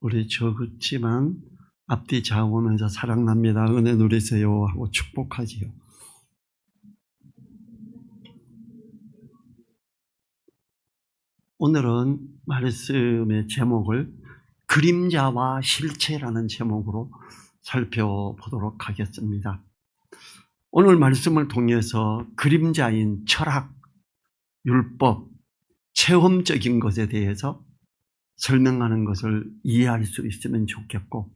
우리 적었지만 앞뒤 좌우면서 사랑납니다. 은혜 누리세요 하고 축복하지요. 오늘은 말씀의 제목을 그림자와 실체라는 제목으로 살펴보도록 하겠습니다. 오늘 말씀을 통해서 그림자인 철학, 율법, 체험적인 것에 대해서 설명하는 것을 이해할 수 있으면 좋겠고,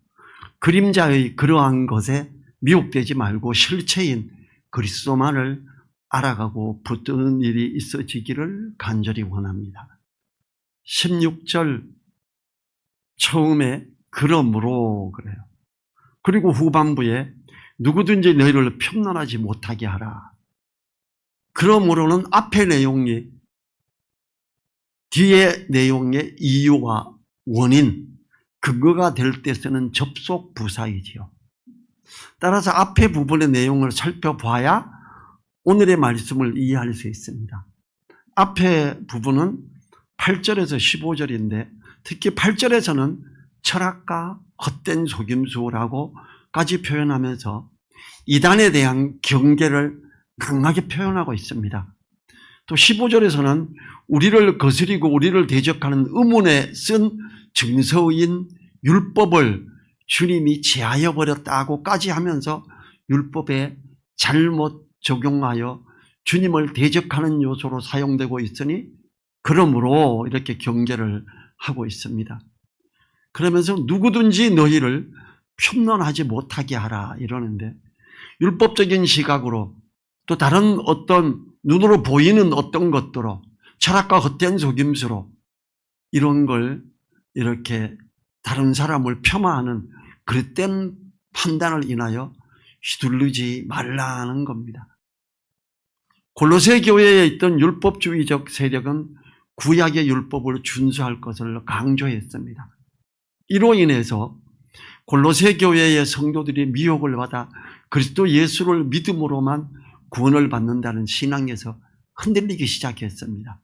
그림자의 그러한 것에 미혹되지 말고 실체인 그리스도만을 알아가고 붙드는 일이 있어지기를 간절히 원합니다. 16절 처음에 그러므로 그래요. 그리고 후반부에 누구든지 너희를 편론하지 못하게 하라. 그러므로는 앞의 내용이 뒤의 내용의 이유와 원인, 근거가 될 때 쓰는 접속 부사이지요. 따라서 앞의 부분의 내용을 살펴봐야 오늘의 말씀을 이해할 수 있습니다. 앞의 부분은 8절에서 15절인데 특히 8절에서는 철학과 헛된 속임수라고까지 표현하면서 이단에 대한 경계를 강하게 표현하고 있습니다. 또 15절에서는 우리를 거스리고 우리를 대적하는 의문에 쓴 증서인 율법을 주님이 제하여 버렸다고까지 하면서 율법에 잘못 적용하여 주님을 대적하는 요소로 사용되고 있으니 그러므로 이렇게 경계를 하고 있습니다. 그러면서 누구든지 너희를 편론하지 못하게 하라 이러는데, 율법적인 시각으로 또 다른 어떤 눈으로 보이는 어떤 것들로 철학과 헛된 속임수로 이런 걸 이렇게 다른 사람을 폄하하는 그릇된 판단을 인하여 휘둘르지 말라는 겁니다. 골로새 교회에 있던 율법주의적 세력은 구약의 율법을 준수할 것을 강조했습니다. 이로 인해서 골로새 교회의 성도들이 미혹을 받아 그리스도 예수를 믿음으로만 구원을 받는다는 신앙에서 흔들리기 시작했습니다.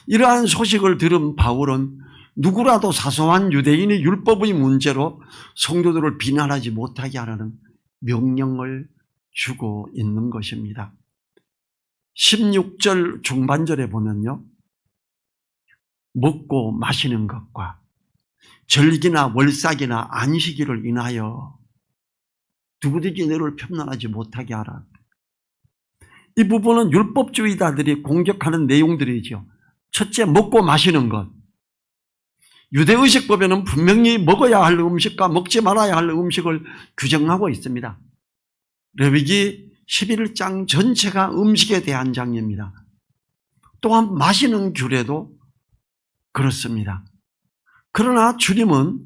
이러한 소식을 들은 바울은 누구라도 사소한 유대인의 율법의 문제로 성도들을 비난하지 못하게 하라는 명령을 주고 있는 것입니다. 16절 중반절에 보면요, 먹고 마시는 것과 절기나 월삭이나 안식일을 인하여 누구든지 너를 편론하지 못하게 하라. 이 부분은 율법주의자들이 공격하는 내용들이죠. 첫째, 먹고 마시는 것. 유대의식법에는 분명히 먹어야 할 음식과 먹지 말아야 할 음식을 규정하고 있습니다. 레위기 11장 전체가 음식에 대한 장입니다. 또한 마시는 규례도 그렇습니다. 그러나 주님은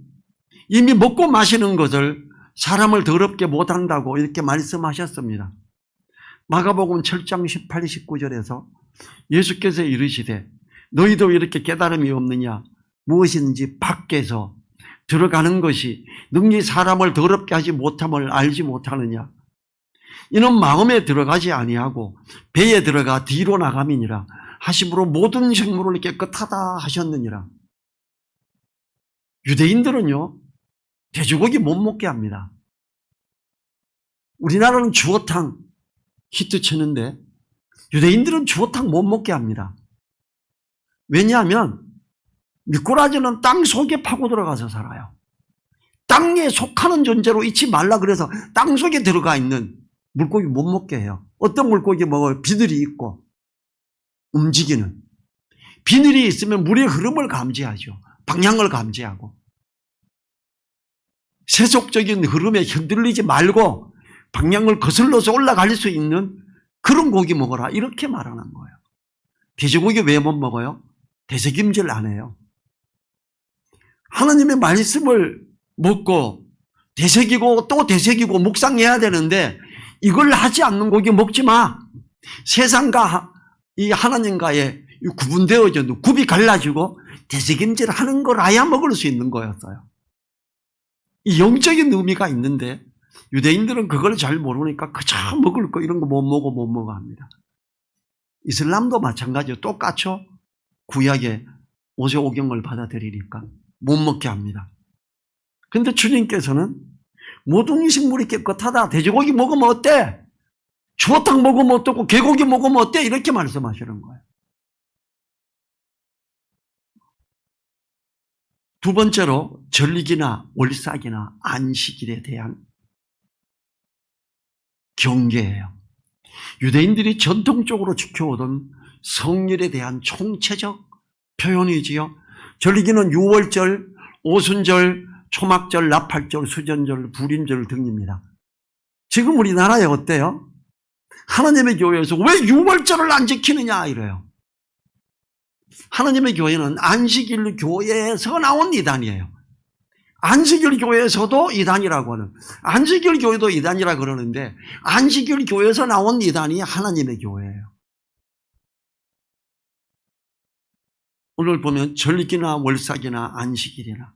이미 먹고 마시는 것을 사람을 더럽게 못한다고 이렇게 말씀하셨습니다. 마가복음 7장 18, 19절에서 예수께서 이르시되 너희도 이렇게 깨달음이 없느냐? 무엇인지 밖에서 들어가는 것이 능히 사람을 더럽게 하지 못함을 알지 못하느냐? 이는 마음에 들어가지 아니하고 배에 들어가 뒤로 나감이니라 하심으로 모든 생물을 깨끗하다 하셨느니라. 유대인들은요, 돼지고기 못 먹게 합니다. 우리나라는 주어탕 히트 치는데 유대인들은 주어탕 못 먹게 합니다. 왜냐하면 미꾸라지는 땅 속에 파고 들어가서 살아요. 땅에 속하는 존재로 잊지 말라 그래서 땅 속에 들어가 있는 물고기 못 먹게 해요. 어떤 물고기 먹어요? 비늘이 있고 움직이는. 비늘이 있으면 물의 흐름을 감지하죠. 방향을 감지하고. 세속적인 흐름에 흔들리지 말고 방향을 거슬러서 올라갈 수 있는 그런 고기 먹어라 이렇게 말하는 거예요. 돼지고기 왜 못 먹어요? 되새김질 안 해요. 하나님의 말씀을 먹고 되새기고 또 되새기고 묵상해야 되는데 이걸 하지 않는 고기 먹지 마. 세상과 이 하나님과의 구분되어져 굽이 갈라지고 되새김질 하는 거라야 먹을 수 있는 거였어요. 이 영적인 의미가 있는데 유대인들은 그걸 잘 모르니까 그저 먹을 거 이런 거 못 먹어 합니다. 이슬람도 마찬가지로 똑같죠. 구약의 모세오경을 받아들이니까 못 먹게 합니다. 근데 주님께서는 모든 식물이 깨끗하다. 돼지고기 먹으면 어때? 추어탕 먹으면 어떻고 개고기 먹으면 어때? 이렇게 말씀하시는 거예요. 두 번째로 절기나 월삭이나 안식일에 대한 경계예요. 유대인들이 전통적으로 지켜오던 성일에 대한 총체적 표현이지요. 절기는 유월절, 오순절, 초막절, 나팔절, 수전절, 불임절 등입니다. 지금 우리나라에 어때요? 하나님의 교회에서 왜 유월절을 안 지키느냐 이래요. 하나님의 교회는 안식일 교회에서 나온 이단이에요. 안식일 교회에서도 이단이라고 하는, 안식일 교회도 이단이라고 그러는데 안식일 교회에서 나온 이단이 하나님의 교회예요. 오늘 보면 절기나 월삭이나 안식일이나,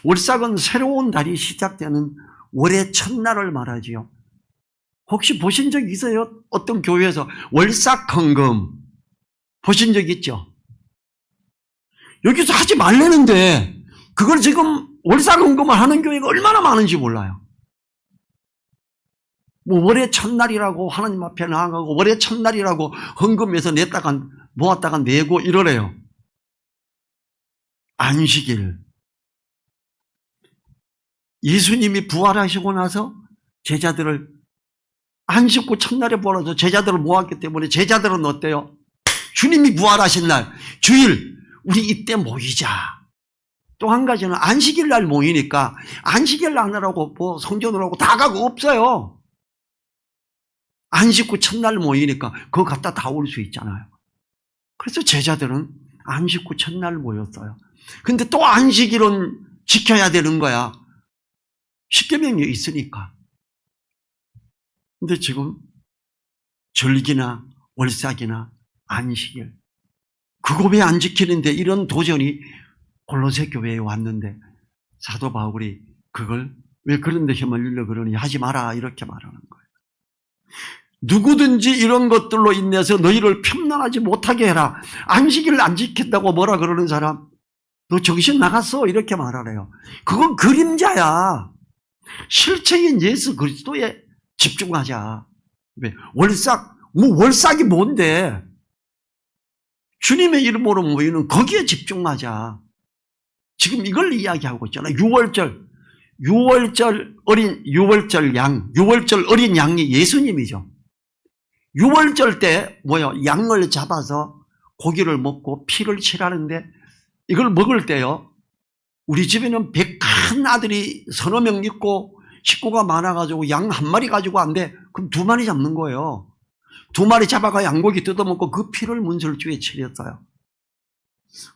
월삭은 새로운 달이 시작되는 월의 첫날을 말하지요. 혹시 보신 적 있어요? 어떤 교회에서 월삭 헌금 보신 적 있죠? 여기서 하지 말라는데 그걸 지금 월삭 헌금을 하는 교회가 얼마나 많은지 몰라요. 뭐 월의 첫날이라고 하나님 앞에 나아가고 월의 첫날이라고 헌금해서 냈다가 모았다가 내고 이러래요. 안식일. 예수님이 부활하시고 나서 제자들을 안식구 첫날에 부활해서 제자들을 모았기 때문에 제자들은 어때요? 주님이 부활하신 날 주일 우리 이때 모이자. 또 한 가지는 안식일 날 모이니까 안식일 하느라고 뭐 성전으로 하고 다 가고 없어요. 안식구 첫날 모이니까 그거 갖다 다 올 수 있잖아요. 그래서 제자들은 안식구 첫날 모였어요. 근데 또 안식일은 지켜야 되는 거야. 십계명이 있으니까. 근데 지금 절기나 월삭이나 안식일 그거 왜 안 지키는데 이런 도전이 골로새 교회에 왔는데 사도 바울이 그걸 왜 그런 데 힘을 일러 그러니 하지 마라 이렇게 말하는 거예요. 누구든지 이런 것들로 인해서 너희를 편안하지 못하게 해라. 안식일 안 지킨다고 뭐라 그러는 사람 너 정신 나갔어 이렇게 말하래요. 그건 그림자야. 실체인 예수 그리스도에 집중하자. 왜? 월삭, 뭐 월삭이 뭔데? 주님의 이름으로 모이는 거기에 집중하자. 지금 이걸 이야기하고 있잖아요. 유월절 어린 양이 예수님이죠. 유월절 때 뭐요? 양을 잡아서 고기를 먹고 피를 칠하는데 이걸 먹을 때요. 우리 집에는 100한 아들이 서너 명 있고 식구가 많아가지고 양 한 마리 가지고 안 돼. 그럼 2마리 잡는 거예요. 2마리 잡아가 양고기 뜯어먹고 그 피를 문설주에 칠했어요.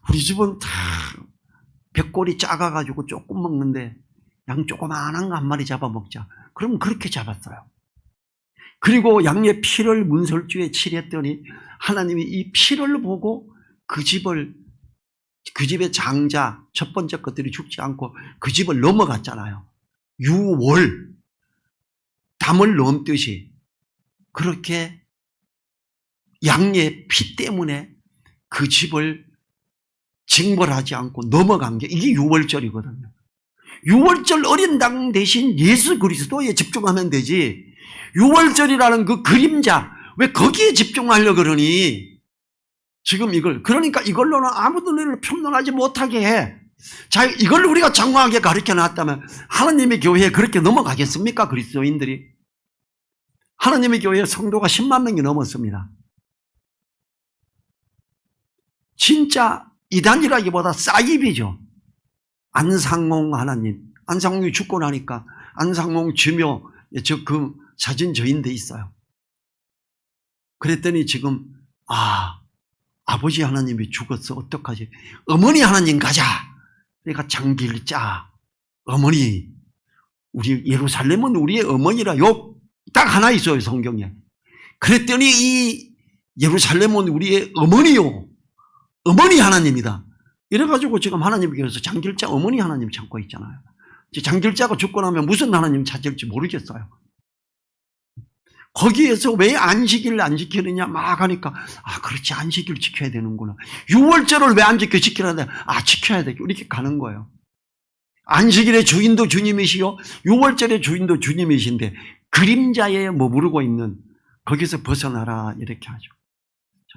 우리 집은 다 백골이 작아가지고 조금 먹는데 양 조그만한 거 한 마리 잡아먹자. 그럼 그렇게 잡았어요. 그리고 양의 피를 문설주에 칠했더니 하나님이 이 피를 보고 그 집의 장자 첫 번째 것들이 죽지 않고 그 집을 넘어갔잖아요. 유월 담을 넘듯이 그렇게 양의 피 때문에 그 집을 징벌하지 않고 넘어간 게 이게 유월절이거든요. 유월절 어린 양 대신 예수 그리스도에 집중하면 되지. 유월절이라는 그 그림자 왜 거기에 집중하려고 그러니? 지금 그러니까 이걸로는 아무도 너희를 평론하지 못하게 해. 자, 이걸 우리가 장황하게 가르쳐 놨다면 하나님의 교회에 그렇게 넘어가겠습니까? 그리스도인들이. 하나님의 교회 성도가 10만 명이 넘었습니다. 진짜 이단이라기보다 싸입이죠. 안상홍 하나님. 안상홍이 죽고 나니까 안상홍 주묘 그 사진 저인데 있어요. 그랬더니 지금 아버지 하나님이 죽었어. 어떡하지? 어머니 하나님 가자. 그러니까 장길자 어머니. 우리 예루살렘은 우리의 어머니라 욕 딱 하나 있어요 성경에. 그랬더니 이 예루살렘은 우리의 어머니요. 어머니 하나님이다. 이래가지고 지금 하나님께서 장길자 어머니 하나님 찾고 있잖아요. 장길자가 죽고 나면 무슨 하나님 찾을지 모르겠어요. 거기에서 왜 안식일을 안 지키느냐 막 하니까 그렇지 안식일 지켜야 되는구나. 유월절을 왜 안 지켜야 돼? 지켜야 돼. 이렇게 가는 거예요. 안식일의 주인도 주님이시요 유월절의 주인도 주님이신데 그림자에 머무르고 있는, 거기서 벗어나라 이렇게 하죠.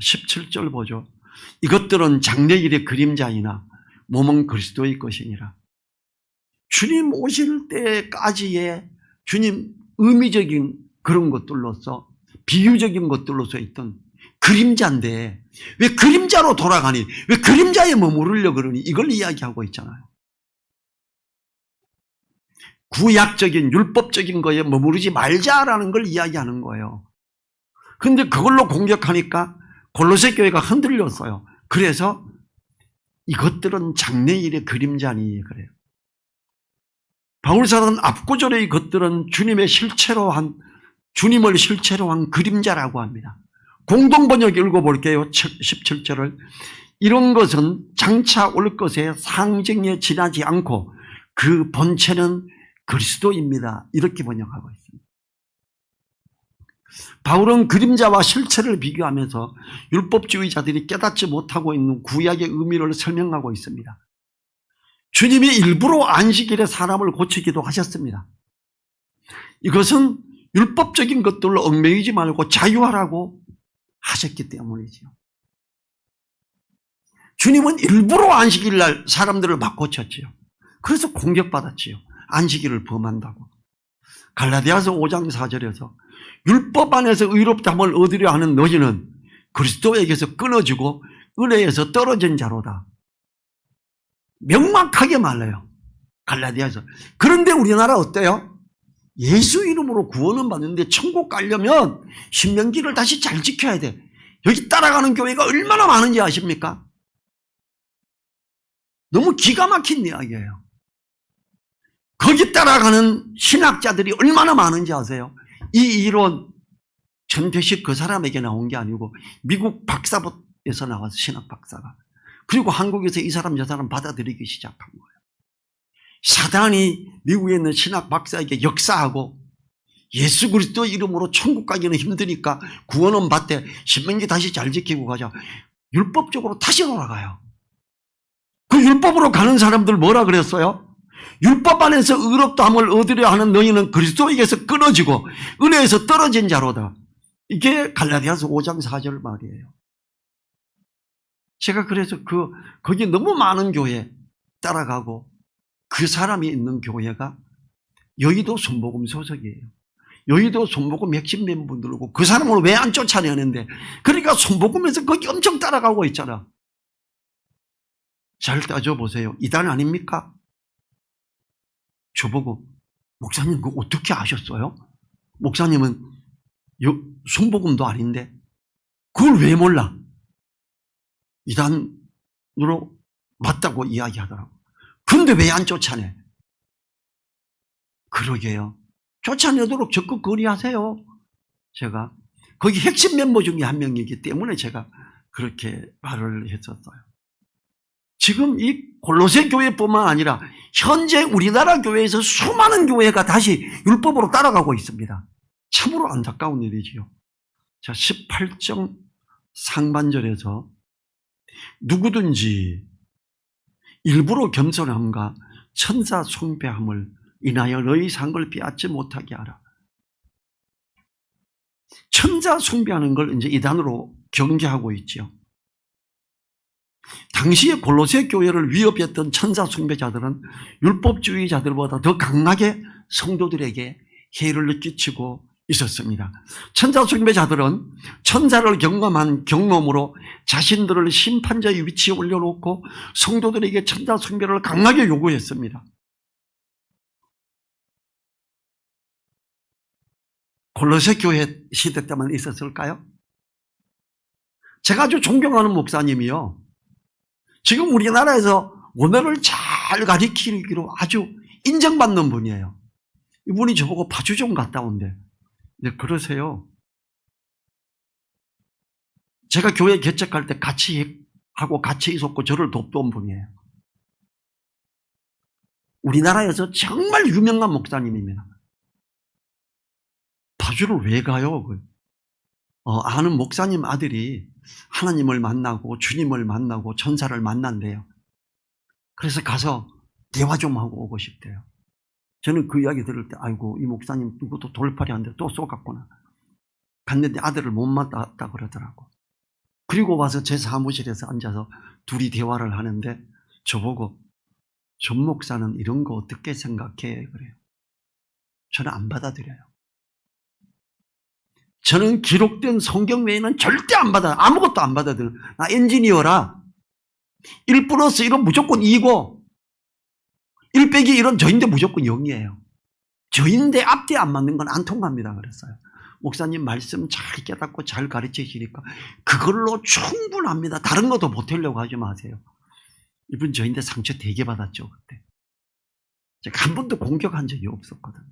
17절 보죠. 이것들은 장래일의 그림자이나 몸은 그리스도의 것이니라. 주님 오실 때까지의 주님 의미적인 그런 것들로서, 비유적인 것들로서 있던 그림자인데 왜 그림자로 돌아가니, 왜 그림자에 머무르려고 그러니, 이걸 이야기하고 있잖아요. 구약적인 율법적인 거에 머무르지 말자라는 걸 이야기하는 거예요. 그런데 그걸로 공격하니까 골로새 교회가 흔들렸어요. 그래서 이것들은 장래일의 그림자니 그래요. 바울사는 앞구절의 이것들은 주님의 실체로 한, 주님을 실체로 한 그림자라고 합니다. 공동번역 읽어볼게요. 17절을. 이런 것은 장차 올 것의 상징에 지나지 않고 그 본체는 그리스도입니다. 이렇게 번역하고 있습니다. 바울은 그림자와 실체를 비교하면서 율법주의자들이 깨닫지 못하고 있는 구약의 의미를 설명하고 있습니다. 주님이 일부러 안식일에 사람을 고치기도 하셨습니다. 이것은 율법적인 것들로 얽매이지 말고 자유하라고 하셨기 때문이죠. 주님은 일부러 안식일날 사람들을 막 고쳤지요. 그래서 공격받았지요. 안식일을 범한다고. 갈라디아서 5장 4절에서 율법 안에서 의롭다함을 얻으려 하는 너희는 그리스도에게서 끊어지고 은혜에서 떨어진 자로다. 명확하게 말해요. 갈라디아서. 그런데 우리나라 어때요? 예수 이름으로 구원은 받는데 천국 가려면 신명기를 다시 잘 지켜야 돼. 여기 따라가는 교회가 얼마나 많은지 아십니까? 너무 기가 막힌 이야기예요. 거기 따라가는 신학자들이 얼마나 많은지 아세요? 이 이론 전태식 그 사람에게 나온 게 아니고 미국 박사부에서 나와서 신학 박사가, 그리고 한국에서 이 사람 저 사람 받아들이기 시작한 거예요. 사단이 미국에 있는 신학 박사에게 역사하고 예수 그리스도 이름으로 천국 가기는 힘드니까 구원은 받되 신명기 다시 잘 지키고 가자. 율법적으로 다시 돌아가요. 그 율법으로 가는 사람들 뭐라 그랬어요? 율법 안에서 의롭다함을 얻으려 하는 너희는 그리스도에게서 끊어지고 은혜에서 떨어진 자로다. 이게 갈라디아서 5장 4절 말이에요. 제가 그래서 거기 너무 많은 교회 따라가고 그 사람이 있는 교회가 여의도 손복음 소속이에요. 여의도 손복음 핵심 멤버들고 그 사람을 왜 안 쫓아내는데, 그러니까 손복음에서 거기 엄청 따라가고 있잖아. 잘 따져보세요. 이단 아닙니까? 저보고 목사님 그거 어떻게 아셨어요? 목사님은 손복음도 아닌데 그걸 왜 몰라? 이단으로 맞다고 이야기하더라고. 근데 왜 안 쫓아내? 그러게요. 쫓아내도록 적극 건의하세요. 제가 거기 핵심 멤버 중에 한 명이기 때문에 제가 그렇게 말을 했었어요. 지금 이 골로새 교회뿐만 아니라 현재 우리나라 교회에서 수많은 교회가 다시 율법으로 따라가고 있습니다. 참으로 안타까운 일이지요. 자, 18장 상반절에서 누구든지 일부러 겸손함과 천사 숭배함을 인하여 너희 상을 빼앗지 못하게 하라. 천사 숭배하는 걸 이제 이단으로 경계하고 있죠. 당시에 골로새 교회를 위협했던 천사 숭배자들은 율법주의자들보다 더 강하게 성도들에게 해를 끼치고 있었습니다. 천사 숭배자들은 천사를 경험한 경험으로 자신들을 심판자의 위치에 올려놓고 성도들에게 천사 숭배를 강하게 요구했습니다. 골로새 교회 시대 때만 있었을까요? 제가 아주 존경하는 목사님이요, 지금 우리나라에서 원어를 잘 가리키기로 아주 인정받는 분이에요. 이분이 저보고 파주 좀 갔다 온대. 네, 그러세요. 제가 교회 개척할 때 같이 하고 같이 있었고 저를 돕던 분이에요. 우리나라에서 정말 유명한 목사님입니다. 파주를 왜 가요? 아는 목사님 아들이 하나님을 만나고 주님을 만나고 천사를 만난대요. 그래서 가서 대화 좀 하고 오고 싶대요. 저는 그 이야기 들을 때 아이고 이 목사님 이것도 돌팔이 안 돼 또 쏘갔구나. 갔는데 아들을 못 만났다 그러더라고. 그리고 와서 제 사무실에서 앉아서 둘이 대화를 하는데 저보고 전 목사는 이런 거 어떻게 생각해? 그래요. 저는 안 받아들여요. 저는 기록된 성경 외에는 절대 안 받아, 아무것도 안 받아들여요. 나 엔지니어라. 1 플러스 1은 무조건 2고 1 빼기 1은 저인데 무조건 0이에요. 저인데 앞뒤 안 맞는 건 안 통합니다. 그랬어요. 목사님 말씀 잘 깨닫고 잘 가르치시니까 그걸로 충분합니다. 다른 것도 보태려고 하지 마세요. 이분 저인데 상처 되게 받았죠. 그때. 제가 한 번도 공격한 적이 없었거든요.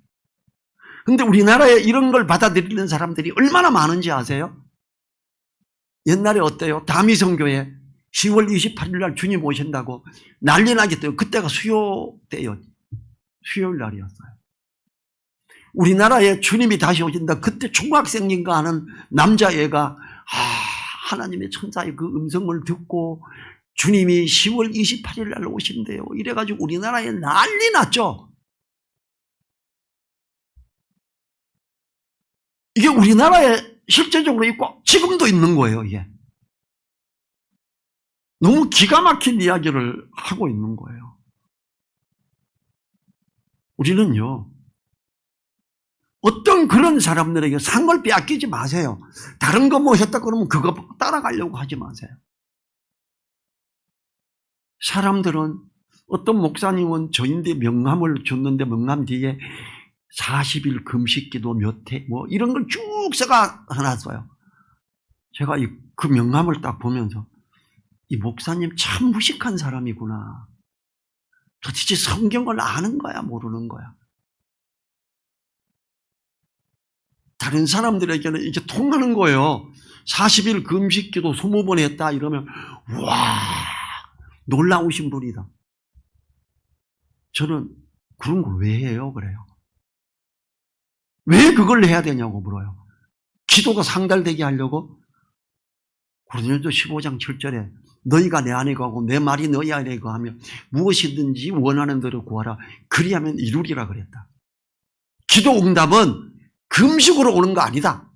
근데 우리나라에 이런 걸 받아들이는 사람들이 얼마나 많은지 아세요? 옛날에 어때요? 다미성교회 10월 28일 날 주님 오신다고 난리 나겠대요. 그때가 수요 때요. 수요일 날이었어요. 우리나라에 주님이 다시 오신다. 그때 중학생인가 하는 남자애가 하나님의 천사의 그 음성을 듣고 주님이 10월 28일 날 오신대요. 이래가지고 우리나라에 난리 났죠. 이게 우리나라에 실제적으로 있고 지금도 있는 거예요. 이게 너무 기가 막힌 이야기를 하고 있는 거예요. 우리는요, 어떤 그런 사람들에게 상을 빼앗기지 마세요. 다른 거 뭐 했다 그러면 그거 따라가려고 하지 마세요. 사람들은 어떤 목사님은 저인데 명함을 줬는데 명함 뒤에 40일 금식기도 몇 회 뭐 이런 걸 쭉 써가 놨어요. 제가 그 명함을 딱 보면서 이 목사님 참 무식한 사람이구나. 도대체 성경을 아는 거야 모르는 거야. 다른 사람들에게는 이게 통하는 거예요. 40일 금식기도 20번 했다 이러면 와 놀라우신 분이다. 저는 그런 걸 왜 해요? 그래요. 왜 그걸 해야 되냐고 물어요. 기도가 상달되게 하려고? 고린도전서 15장 7절에 너희가 내 안에 거하고 내 말이 너희 안에 거하며 무엇이든지 원하는 대로 구하라. 그리하면 이루리라 그랬다. 기도 응답은 금식으로 오는 거 아니다.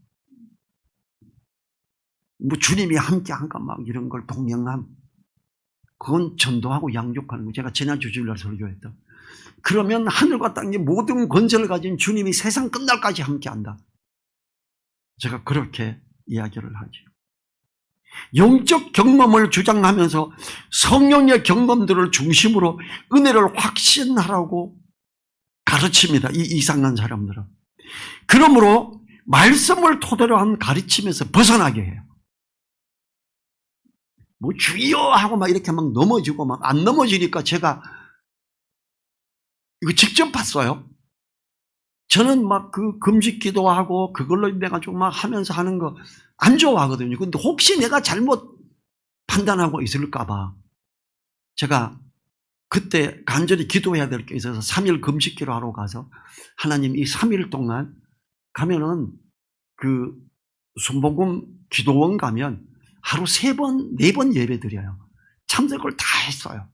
뭐 주님이 함께한가 막 이런 걸 동행함. 그건 전도하고 양육하는 거. 제가 지난주 주일날 설교했던. 그러면 하늘과 땅의 모든 권세를 가진 주님이 세상 끝날까지 함께한다. 제가 그렇게 이야기를 하죠. 영적 경험을 주장하면서 성령의 경험들을 중심으로 은혜를 확신하라고 가르칩니다. 이 이상한 사람들은. 그러므로 말씀을 토대로 한 가르침에서 벗어나게 해요. 뭐 주여 하고 막 이렇게 막 넘어지고 막 안 넘어지니까 제가 이거 직접 봤어요. 저는 막 그 금식 기도하고 그걸로 인해가지고 막 하면서 하는 거 안 좋아하거든요. 근데 혹시 내가 잘못 판단하고 있을까봐 제가 그때 간절히 기도해야 될 게 있어서 3일 금식 기도하러 가서 하나님 이 3일 동안 가면은 그 순복음 기도원 가면 하루 3번, 4번 예배 드려요. 참석을 다 했어요.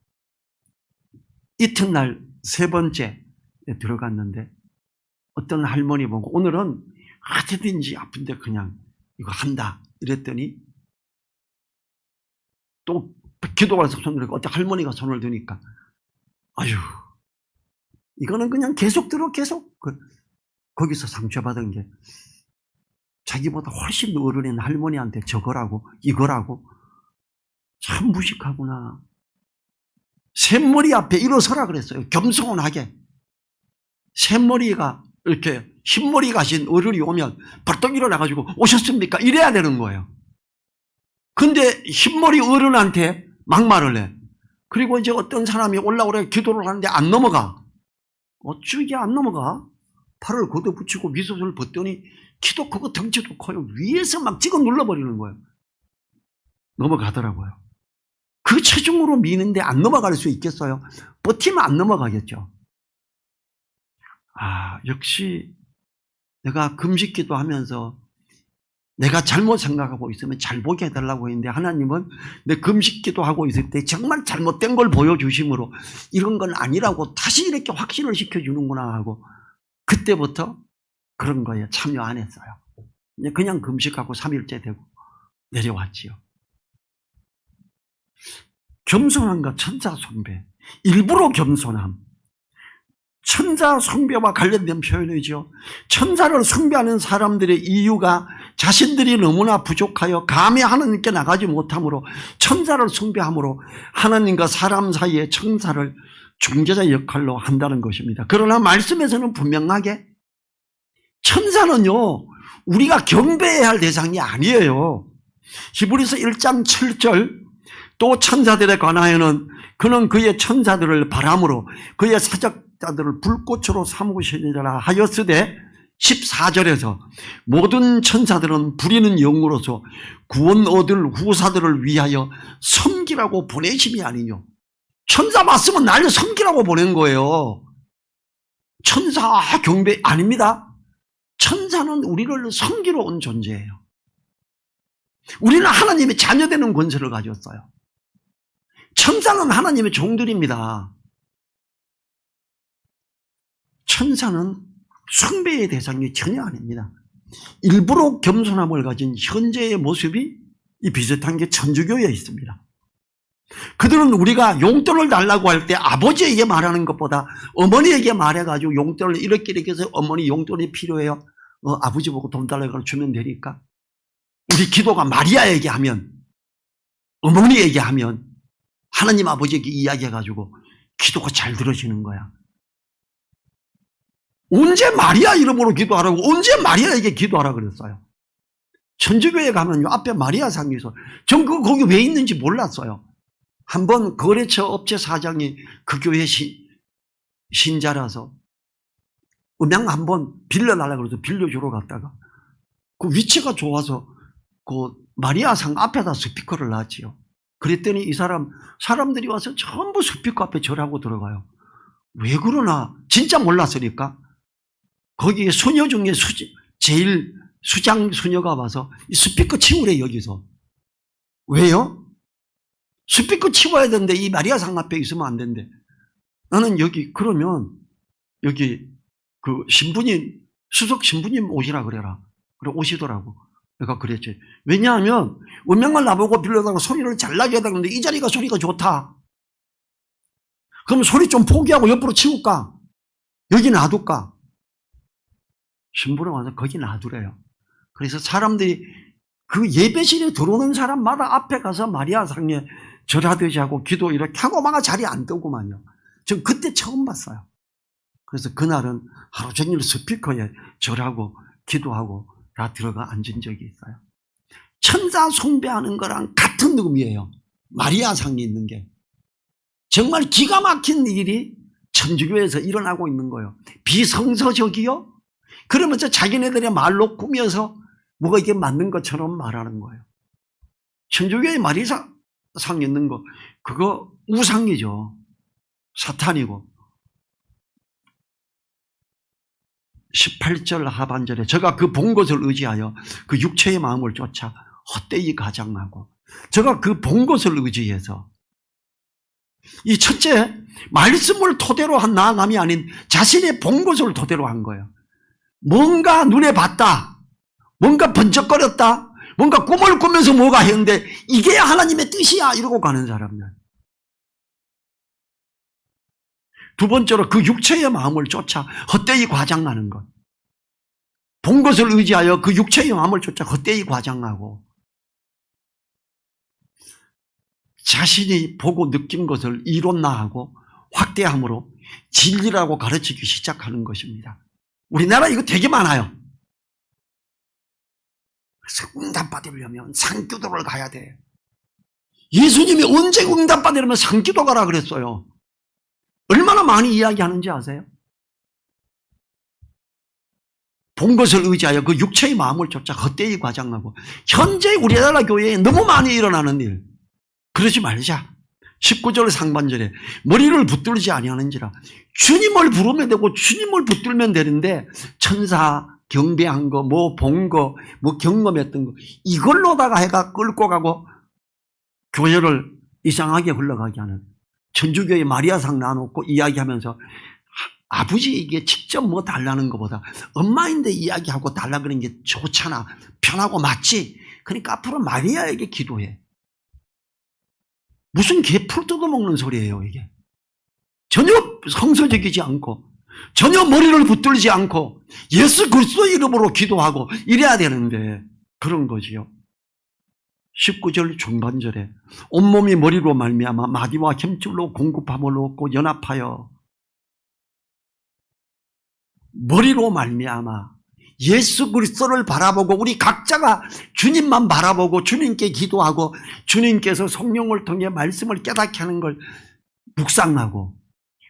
이튿날 3번째 들어갔는데 어떤 할머니 보고 오늘은 어디든지 아픈데 그냥 이거 한다 이랬더니 또 기도하면서 손을 들고 어떤 할머니가 손을 드니까 아유 이거는 그냥 계속 들어 계속 거기서 상처받은 게 자기보다 훨씬 어른인 할머니한테 저거라고 이거라고 참 무식하구나. 샘머리 앞에 일어서라 그랬어요. 겸손하게. 샘머리가 이렇게 흰머리 가신 어른이 오면 벌떡 일어나가지고 오셨습니까? 이래야 되는 거예요. 근데 흰머리 어른한테 막말을 해. 그리고 이제 어떤 사람이 올라오래 기도를 하는데 안 넘어가. 어쭈 이게 안 넘어가? 팔을 걷어붙이고 미소를 벗더니 키도 크고 덩치도 커요. 위에서 막 찍어 눌러버리는 거예요. 넘어가더라고요. 그 체중으로 미는데 안 넘어갈 수 있겠어요? 버티면 안 넘어가겠죠. 역시 내가 금식기도 하면서 내가 잘못 생각하고 있으면 잘 보게 해달라고 했는데 하나님은 내 금식기도 하고 있을 때 정말 잘못된 걸 보여주심으로 이런 건 아니라고 다시 이렇게 확신을 시켜주는구나 하고 그때부터 그런 거에 참여 안 했어요. 그냥 금식하고 3일째 되고 내려왔지요. 겸손함과 천사 숭배, 일부러 겸손함. 천사 숭배와 관련된 표현이죠. 천사를 숭배하는 사람들의 이유가 자신들이 너무나 부족하여 감히 하나님께 나가지 못함으로 천사를 숭배함으로 하나님과 사람 사이의 천사를 중재자 역할로 한다는 것입니다. 그러나 말씀에서는 분명하게 천사는요, 우리가 경배해야 할 대상이 아니에요. 히브리서 1장 7절 또 천사들에 관하여는 그는 그의 천사들을 바람으로 그의 사적자들을 불꽃으로 삼으시리라 하였으되 14절에서 모든 천사들은 부리는 영으로서 구원 얻을 후사들을 위하여 섬기라고 보내심이 아니뇨. 천사 봤으면 날 섬기라고 보낸 거예요. 천사 경배 아닙니다. 천사는 우리를 섬기러 온 존재예요. 우리는 하나님의 자녀되는 권세를 가졌어요. 천사는 하나님의 종들입니다. 천사는 숭배의 대상이 전혀 아닙니다. 일부러 겸손함을 가진 현재의 모습이 이 비슷한 게 천주교에 있습니다. 그들은 우리가 용돈을 달라고 할 때 아버지에게 말하는 것보다 어머니에게 말해가지고 용돈을 이렇게 해서 어머니 용돈이 필요해요. 아버지 보고 돈 달라고 주면 되니까. 우리 기도가 마리아에게 하면, 어머니에게 하면 하나님 아버지에게 이야기해가지고 기도가 잘 들어지는 거야. 언제 마리아 이름으로 기도하라고, 언제 마리아에게 기도하라 그랬어요? 천주교에 가면 앞에 마리아 상이 있어. 전 그거 거기 왜 있는지 몰랐어요. 한번 거래처 업체 사장이 그 교회 신자라서 음향 한번 빌려달라고 그래서 빌려주러 갔다가 그 위치가 좋아서 그 마리아 상 앞에다 스피커를 놨지요. 그랬더니 이 사람들이 와서 전부 스피커 앞에 절하고 들어가요. 왜 그러나 진짜 몰랐으니까 거기에 수녀 중에 제일 수장 수녀가 와서 이 스피커 치우래 여기서. 왜요? 스피커 치워야 되는데 이 마리아 상 앞에 있으면 안 된대. 나는 여기 그러면 여기 그 신부님 수석 신부님 오시라 그래라. 그래 오시더라고. 내가 그랬지. 왜냐하면 음향만 나보고 빌려다가 소리를 잘 나게 해야 되는데 이 자리가 소리가 좋다. 그럼 소리 좀 포기하고 옆으로 치울까? 여기 놔둘까? 신부는 와서 거기 놔두래요. 그래서 사람들이 그 예배실에 들어오는 사람마다 앞에 가서 마리아 상에 절하듯이 하고 기도 이렇게 하고 막 자리에 앉더구만요. 전 그때 처음 봤어요. 그래서 그날은 하루 종일 스피커에 절하고 기도하고 다 들어가 앉은 적이 있어요. 천사 숭배하는 거랑 같은 의미예요. 마리아 상이 있는 게. 정말 기가 막힌 일이 천주교에서 일어나고 있는 거예요. 비성서적이요? 그러면서 자기네들의 말로 꾸며서 뭐가 이게 맞는 것처럼 말하는 거예요. 천주교에 마리아 상 있는 거 그거 우상이죠. 사탄이고. 18절 하반절에 제가 그 본 것을 의지하여 그 육체의 마음을 쫓아 헛되이 가장하고, 제가 그 본 것을 의지해서, 이 첫째 말씀을 토대로 한 나아감이 아닌 자신의 본 것을 토대로 한 거예요. 뭔가 눈에 봤다, 뭔가 번쩍거렸다, 뭔가 꿈을 꾸면서 뭐가 했는데 이게 하나님의 뜻이야 이러고 가는 사람들. 두 번째로 그 육체의 마음을 쫓아 헛되이 과장하는 것. 본 것을 의지하여 그 육체의 마음을 쫓아 헛되이 과장하고, 자신이 보고 느낀 것을 이론화하고 확대함으로 진리라고 가르치기 시작하는 것입니다. 우리나라 이거 되게 많아요. 그래서 응답받으려면 상기도를 가야 돼. 예수님이 언제 응답받으려면 상기도 가라 그랬어요. 얼마나 많이 이야기하는지 아세요? 본 것을 의지하여 그 육체의 마음을 쫓아 헛되이 과장하고, 현재 우리나라 교회에 너무 많이 일어나는 일, 그러지 말자. 19절 상반절에 머리를 붙들지 아니하는지라. 주님을 부르면 되고 주님을 붙들면 되는데 천사 경배한 거, 뭐 본 거, 뭐 경험했던 거 이걸로다가 해가 끌고 가고 교회를 이상하게 흘러가게 하는, 천주교의 마리아상 나놓고 이야기하면서 아버지에게 직접 뭐 달라는 것보다 엄마인데 이야기하고 달라 그러는 게 좋잖아, 편하고 맞지. 그러니까 앞으로 마리아에게 기도해. 무슨 개 풀 뜯어먹는 소리예요 이게. 전혀 성서적이지 않고 전혀 머리를 붙들지 않고 예수 그리스도 이름으로 기도하고 이래야 되는데 그런 거지요. 19절 중반절에 온몸이 머리로 말미암아 마디와 힘줄로 공급함을 얻고 연합하여, 머리로 말미암아 예수 그리스도를 바라보고 우리 각자가 주님만 바라보고 주님께 기도하고 주님께서 성령을 통해 말씀을 깨닫게 하는 걸 묵상하고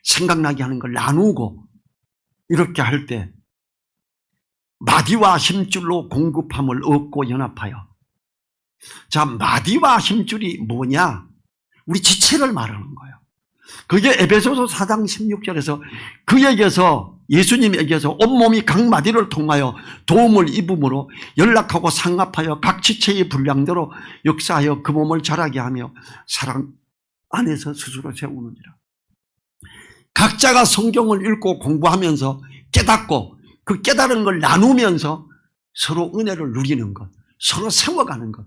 생각나게 하는 걸 나누고 이렇게 할 때 마디와 힘줄로 공급함을 얻고 연합하여. 자, 마디와 힘줄이 뭐냐? 우리 지체를 말하는 거예요. 그게 에베소서 4장 16절에서 그에게서, 예수님에게서 온몸이 각 마디를 통하여 도움을 입음으로 연락하고 상합하여 각 지체의 분량대로 역사하여 그 몸을 자라게 하며 사랑 안에서 스스로 세우느니라. 각자가 성경을 읽고 공부하면서 깨닫고 그 깨달은 걸 나누면서 서로 은혜를 누리는 것, 서로 세워가는 것,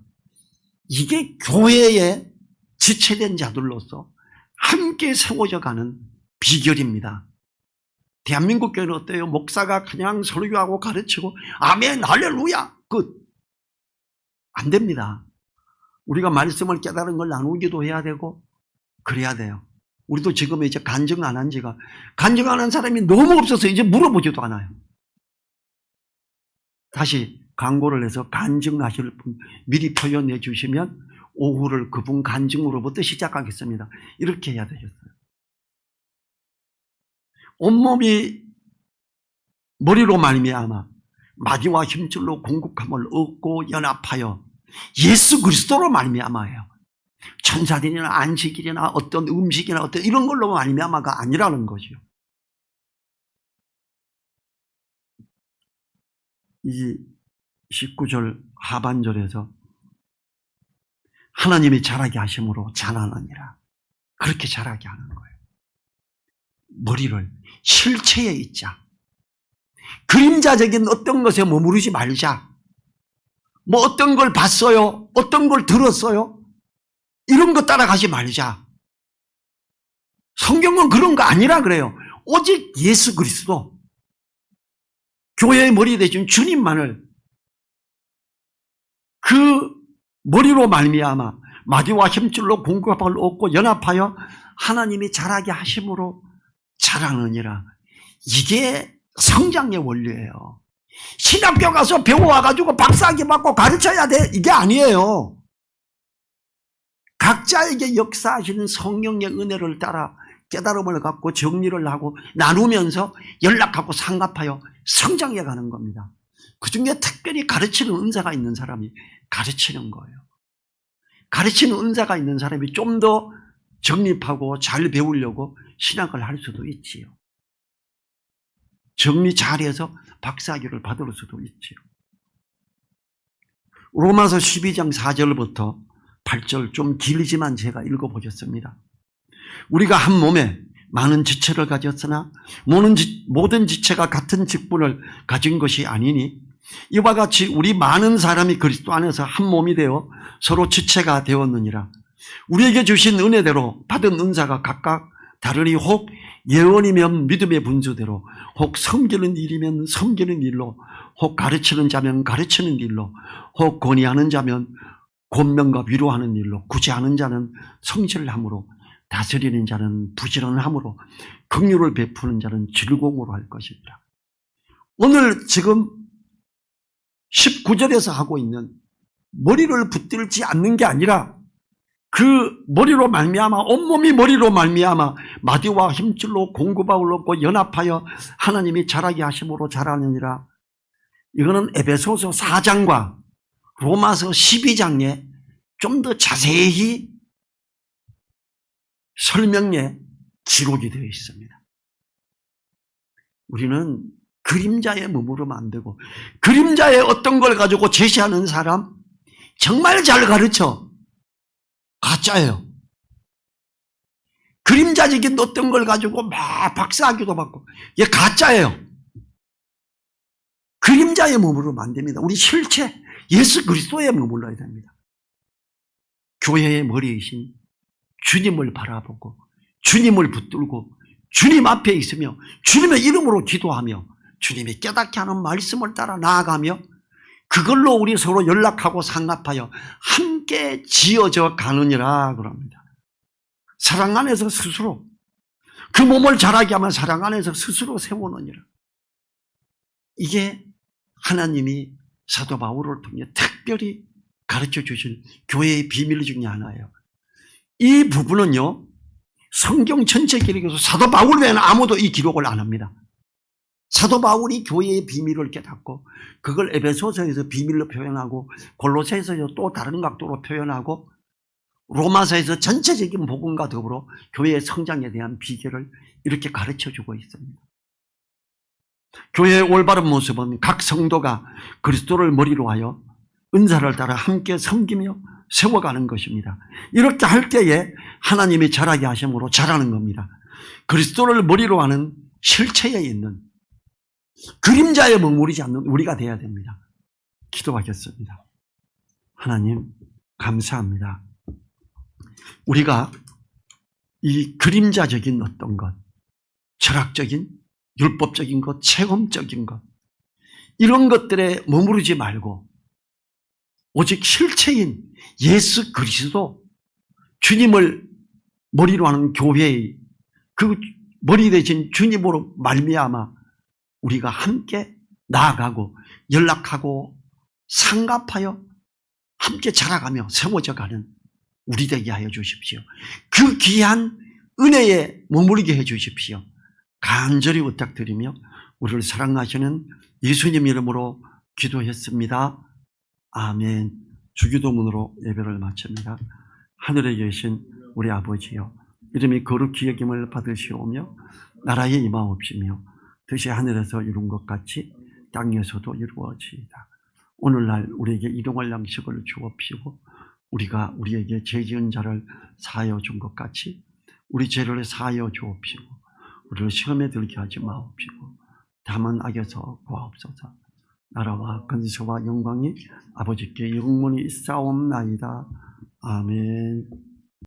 이게 교회의 지체된 자들로서 함께 세워져 가는 비결입니다. 대한민국 교회는 어때요? 목사가 그냥 설교하고 가르치고 아멘 할렐루야 끝. 안 됩니다. 우리가 말씀을 깨달은 걸 나누기도 해야 되고 그래야 돼요. 우리도 지금 이제 간증 안 한 지가, 간증하는 사람이 너무 없어서 이제 물어보지도 않아요. 다시 광고를 해서 간증하실 분 미리 표현해 주시면 오후를 그분 간증으로부터 시작하겠습니다. 이렇게 해야 되겠어요. 온몸이 머리로 말미암아 마디와 힘줄로 공급함을 얻고 연합하여 예수 그리스도로 말미암아요. 천사들이나 안식일이나 어떤 음식이나 어떤 이런 걸로 말미암아가 아니라는 거죠. 이 19절 하반절에서 하나님이 자라게 하심으로 자라느니라, 그렇게 자라게 하는 거예요. 머리를 실체에 있자. 그림자적인 어떤 것에 머무르지 말자. 뭐 어떤 걸 봤어요, 어떤 걸 들었어요, 이런 거 따라가지 말자. 성경은 그런 거 아니라 그래요. 오직 예수 그리스도, 교회의 머리 되신 주님만을 그 머리로 말미암아 마디와 힘줄로 공급함을 얻고 연합하여 하나님이 자라게 하심으로 자라느니라. 이게 성장의 원리예요. 신학교 가서 배워와가지고 박사학위 받고 가르쳐야 돼, 이게 아니에요. 각자에게 역사하시는 성령의 은혜를 따라 깨달음을 갖고 정리를 하고 나누면서 연락하고 상합하여 성장해 가는 겁니다. 그중에 특별히 가르치는 은사가 있는 사람이 가르치는 거예요. 가르치는 은사가 있는 사람이 좀 더 정립하고 잘 배우려고 신학을 할 수도 있지요. 정리 잘해서 박사학위를 받을 수도 있지요. 로마서 12장 4절부터 8절 좀 길지만 제가 읽어보겠습니다. 우리가 한 몸에 많은 지체를 가졌으나 모든 지체가 같은 직분을 가진 것이 아니니 이와 같이 우리 많은 사람이 그리스도 안에서 한 몸이 되어 서로 지체가 되었느니라. 우리에게 주신 은혜대로 받은 은사가 각각 다르니 혹 예언이면 믿음의 분수대로, 혹 섬기는 일이면 섬기는 일로, 혹 가르치는 자면 가르치는 일로, 혹 권위하는 자면 권면과 위로하는 일로, 구제하는 자는 성실함으로, 다스리는 자는 부지런함으로, 긍휼을 베푸는 자는 즐거움으로 할 것이니라. 오늘 지금 19절에서 하고 있는 머리를 붙들지 않는 게 아니라 그 머리로 말미암아, 온몸이 머리로 말미암아 마디와 힘줄로 공급함을 얻고 연합하여 하나님이 자라게 하심으로 자라느니라. 이거는 에베소서 4장과 로마서 12장에 좀 더 자세히 설명에 기록이 되어 있습니다. 우리는 그림자에 머무르면 안 되고, 그림자의 어떤 걸 가지고 제시하는 사람 정말 잘 가르쳐. 가짜예요. 그림자적인 어떤 걸 가지고 막 박사학위도 받고, 이게 가짜예요. 그림자에 머무르면 안 됩니다. 우리 실체 예수 그리스도에 머물러야 됩니다. 교회의 머리이신 주님을 바라보고 주님을 붙들고 주님 앞에 있으며 주님의 이름으로 기도하며 주님이 깨닫게 하는 말씀을 따라 나아가며 그걸로 우리 서로 연락하고 상합하여 함께 지어져 가느니라 그럽니다. 사랑 안에서 스스로 그 몸을 자라게 하면 사랑 안에서 스스로 세우느니라. 이게 하나님이 사도 바울을 통해 특별히 가르쳐 주신 교회의 비밀 중에 하나예요. 이 부분은요, 성경 전체 기록에서 사도 바울 외에는 아무도 이 기록을 안 합니다. 사도 바울이 교회의 비밀을 깨닫고 그걸 에베소서에서 비밀로 표현하고 골로새에서 또 다른 각도로 표현하고 로마서에서 전체적인 복음과 더불어 교회의 성장에 대한 비결을 이렇게 가르쳐주고 있습니다. 교회의 올바른 모습은 각 성도가 그리스도를 머리로 하여 은사를 따라 함께 섬기며 세워가는 것입니다. 이렇게 할 때에 하나님이 자라게 하심으로 자라는 겁니다. 그리스도를 머리로 하는 실체에 있는 그림자에 머무르지 않는 우리가 되어야 됩니다. 기도하겠습니다. 하나님 감사합니다. 우리가 이 그림자적인 어떤 것, 철학적인, 율법적인 것, 체험적인 것, 이런 것들에 머무르지 말고 오직 실체인 예수 그리스도, 주님을 머리로 하는 교회의 그 머리 대신 주님으로 말미암아 우리가 함께 나아가고 연락하고 상갑하여 함께 자라가며 세워져 가는 우리 되게 하여 주십시오. 그 귀한 은혜에 머무르게 해 주십시오. 간절히 부탁드리며 우리를 사랑하시는 예수님 이름으로 기도했습니다. 아멘. 주기도문으로 예배를 마칩니다. 하늘에 계신 우리 아버지여, 이름이 거룩히 여김을 받으시오며 나라에 임하옵시며 뜻이 하늘에서 이룬 것 같이 땅에서도 이루어지이다. 오늘날 우리에게 일용할 양식을 주옵시고 우리가 우리에게 죄 지은 자를 사하여 준 것 같이 우리 죄를 사하여 주옵시고 우리를 시험에 들게 하지 마옵시고 다만 악에서 구하옵소서. 나라와 근세와 영광이 아버지께 영원히 있사옵나이다. 아멘.